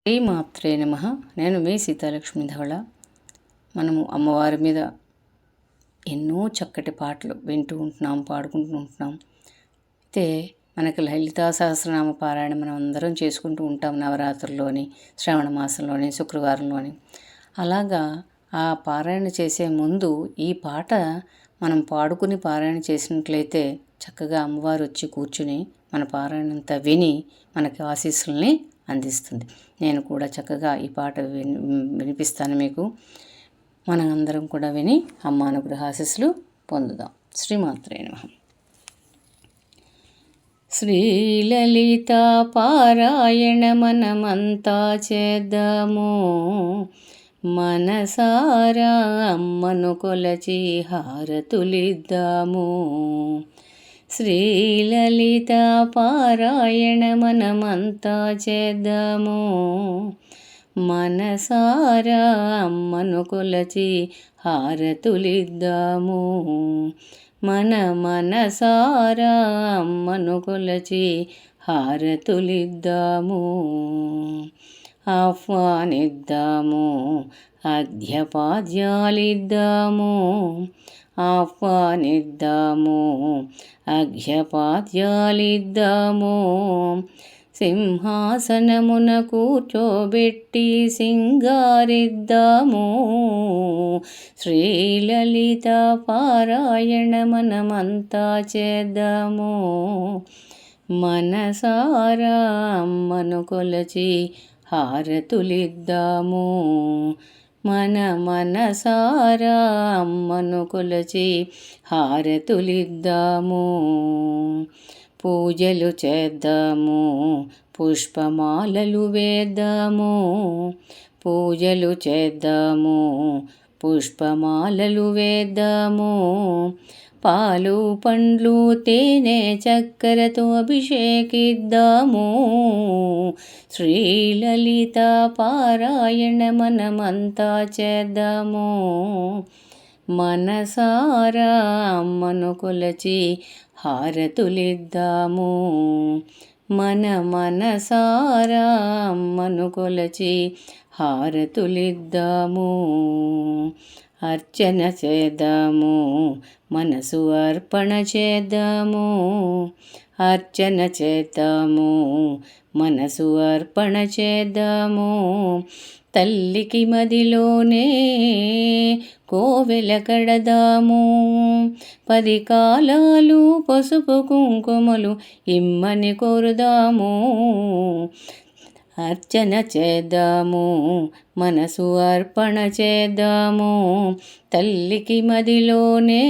శ్రీమాత్రే నమః. నేను మీ సీతాలక్ష్మి ధవళ. మనము అమ్మవారి మీద ఎన్నో చక్కటి పాటలు వింటూ ఉంటున్నాం, పాడుకుంటూ ఉంటున్నాం. అయితే మనకి లలితా సహస్రనామ పారాయణ మనం అందరం చేసుకుంటూ ఉంటాం నవరాత్రుల్లోని, శ్రావణ మాసంలోని, శుక్రవారంలోని. అలాగా ఆ పారాయణ చేసే ముందు ఈ పాట మనం పాడుకుని పారాయణ చేసినట్లయితే చక్కగా అమ్మవారు వచ్చి కూర్చుని మన పారాయణంతా విని మనకి ఆశీస్సుల్ని అందిస్తుంది. నేను కూడా చక్కగా ఈ పాట వినిపిస్తాను మీకు. మనందరం కూడా విని అమ్మ అనుగ్రహ ఆశీస్సులు పొందుదాం. శ్రీమాత్రే నమః. శ్రీలలిత పారాయణ మనమంతా చేద్దాము, మనసారా అమ్మను కొలచి హారతులిద్దాము. శ్రీలలిత పారాయణ మనమంతా చేద్దాము, మనసారా అమ్మను కొలచి హారతులిద్దాము. మనసారా అమ్మను కొలచి హారతులిద్దాము. ఆహ్వానిద్దాము, అర్ఘ్యపాద్యాలిద్దాము. ఆహ్వానిద్దాము, అర్ఘ్యపాద్యాలిద్దాము. సింహాసనమున కూర్చోబెట్టి సింగారిద్దాము. శ్రీలలిత పారాయణ మనమంతా చేద్దాము, మనసారా అమ్మను కొలచి హారతులిద్దాము. మనసారా అమ్మను కొలచి హారతులిద్దాము. పూజలు చేద్దాము, పుష్పమాలలు వేద్దాము. పూజలు చేద్దాము, పుష్పమాలలు వేద్దాము. పాలు పండ్లు తేనె చక్కెరతో అభిషేకిద్దాము. శ్రీలలిత పారాయణ మనమంతా చేద్దాము, మనసారా అమ్మను కొలచి హారతులిద్దాము. మనసారా అమ్మను కొలచి హారతులిద్దాము. అర్చన చేద్దాము, మనసు అర్పణ చేద్దాము. అర్చన చేద్దాము, మనసు అర్పణ చేద్దాము. తల్లికి మదిలోనే కోవెల కడదాము. 10 కాలాలు పసుపు కుంకుమలు ఇమ్మని కోరుదాము. అర్చన చేద్దాము, మనసు అర్పణ చేద్దాము. తల్లికి మదిలోనే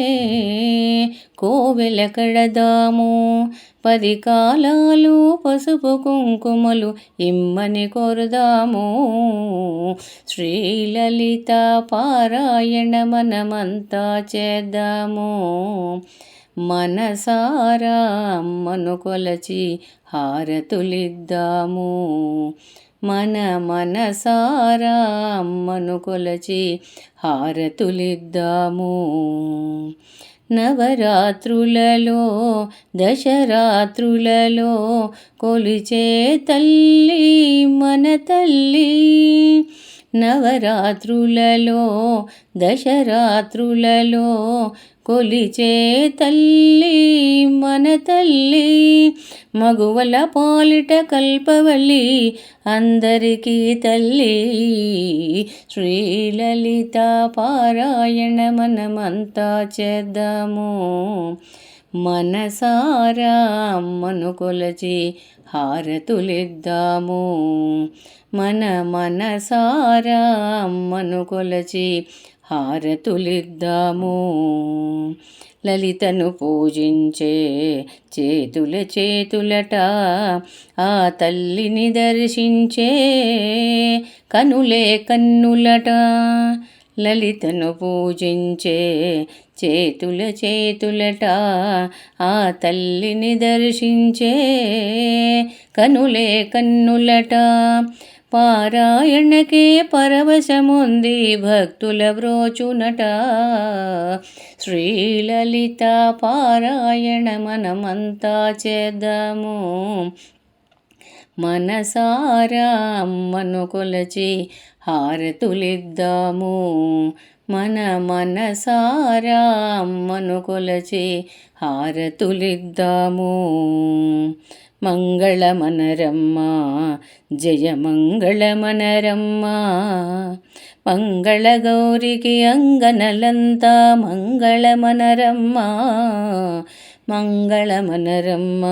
కోవెల కడదాము. 10 కాలాలు పసుపు కుంకుమలు ఇమ్మని కోరుదాము. శ్రీలలిత పారాయణ మనమంతా చేద్దాము, మనసారా అమ్మను కొలచి హారతులిద్దాము. మనసారా అమ్మను కొలచి హారతులిద్దాము. నవరాత్రులలో దశరాత్రులలో కొలిచే తల్లి మన తల్లి. నవరాత్రులలో దశరాత్రులలో కొలిచే తల్లి మన తల్లి. మగువల పాలిట కల్పవల్లి అందరికీ తల్లి. శ్రీలలిత పారాయణ మనమంతా చేద్దాము, మనసారా అమ్మను కొలచి హారతులిద్దాము. మనసారా అమ్మను కొలచి హారతులిద్దాము. లలితను పూజించే చేతుల చేతులట, ఆ తల్లిని దర్శించే కనులే కన్నులట. లలితను పూజించే చేతుల చేతులట, ఆ తల్లిని దర్శించే కనులే కన్నులట. పారాయణకే పరవశముంది భక్తుల వ్రోచునట. శ్రీలలిత పారాయణ మనమంతా చేద్దాము, మనసారా అమ్మను కొలచి హారతులిద్దాము. మనసారా అమ్మను కొలచి హారతులిద్దాము. మంగళమనరమ్మ జయ మంగళమనరమ్మ. మంగళగౌరికి అంగనలంతా మంగళమనరమ్మ. మంగళమనరమ్మ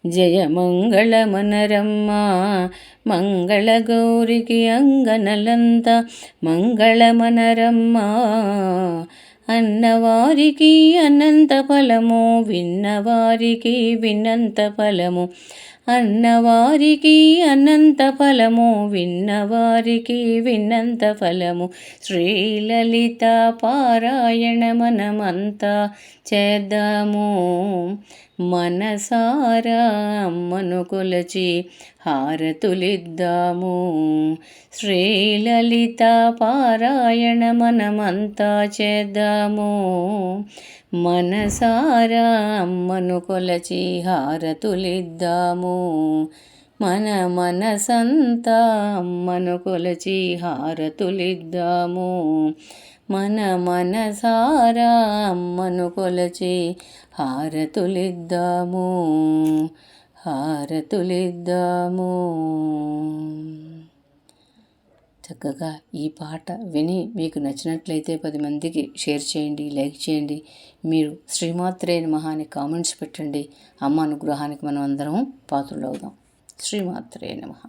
జయ మంగళమనరమ్మ. మంగళగౌరికి అంగనలంతా మంగళమనరమ్మ. అన్నవారికి అనంత ఫలము, విన్నవారికి వినంత ఫలము. అన్నవారికి అనంత ఫలము, విన్నవారికి వినంత ఫలము. శ్రీలలిత పారాయణ మనమంతా చేద్దాము. మనసారా అమ్మను కొలచి హారతులిద్దాము. శ్రీలలిత పారాయణ మనమంతా చేద్దాము. మనసారా అమ్మను కొలచి హారతులిద్దాము. మనసంతా అమ్మను కొలచి హారతులిద్దాము. మనసారా అమ్మను కొలచి హారతులిద్దాము. హారతులిద్దాము. చక్కగా ఈ పాట విని మీకు నచ్చినట్లయితే 10 మందికి షేర్ చేయండి, లైక్ చేయండి. మీరు శ్రీమాత్రే నమః అని కామెంట్స్ పెట్టండి. అమ్మ అనుగ్రహానికి మనం అందరం పాత్రులవుదాం. శ్రీమాత్రే నమః.